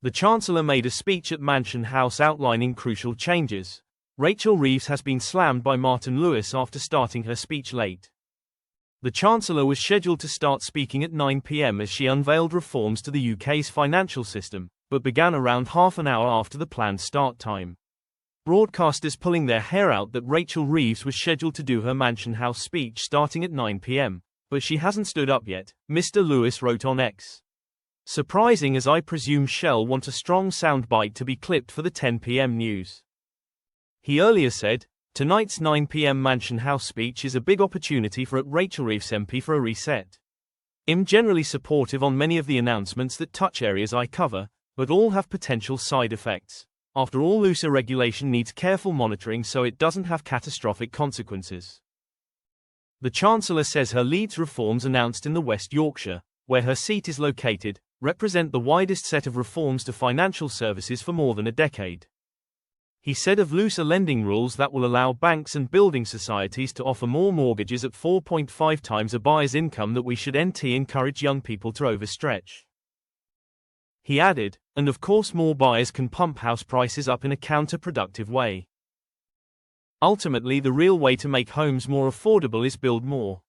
The Chancellor made a speech at Mansion House outlining crucial changes. Rachel Reeves has been slammed by Martin Lewis after starting her speech late. The Chancellor was scheduled to start speaking at 9 p.m. as she unveiled reforms to the UK's financial system, but began around half an hour after the planned start time. Broadcasters pulling their hair out that Rachel Reeves was scheduled to do her Mansion House speech starting at 9 p.m., but she hasn't stood up yet, Mr. Lewis wrote on X. Surprising, as I presume Shell want a strong soundbite to be clipped for the 10 p.m. news. He earlier said, tonight's 9 p.m. Mansion House speech is a big opportunity for Rachel Reeves MP for a reset. I'm generally supportive on many of the announcements that touch areas I cover, but all have potential side effects. After all, looser regulation needs careful monitoring so it doesn't have catastrophic consequences. The Chancellor says her Leeds reforms announced in the West Yorkshire, where her seat is located, represent the widest set of reforms to financial services for more than a decade. He said of looser lending rules that will allow banks and building societies to offer more mortgages at 4.5 times a buyer's income that we should encourage young people to overstretch. He added, and of course more buyers can pump house prices up in a counterproductive way. Ultimately, the real way to make homes more affordable is build more.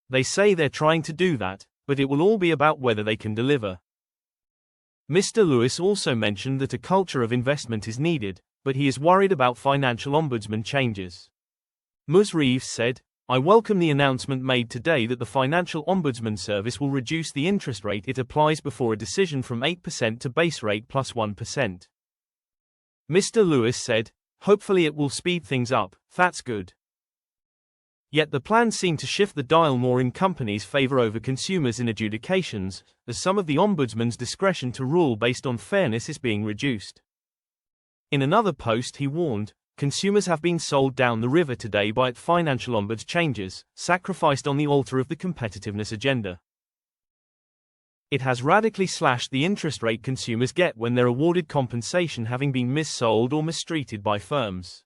They say they're trying to do that, but it will all be about whether they can deliver. Mr. Lewis also mentioned that a culture of investment is needed, but he is worried about financial ombudsman changes. Ms. Reeves said, I welcome the announcement made today that the Financial Ombudsman Service will reduce the interest rate it applies before a decision from 8% to base rate plus 1%. Mr. Lewis said, hopefully it will speed things up, that's good. Yet the plans seem to shift the dial more in companies' favor over consumers in adjudications, as some of the Ombudsman's discretion to rule based on fairness is being reduced. In another post he warned, consumers have been sold down the river today by financial ombuds changes, sacrificed on the altar of the competitiveness agenda. It has radically slashed the interest rate consumers get when they're awarded compensation having been missold or mistreated by firms.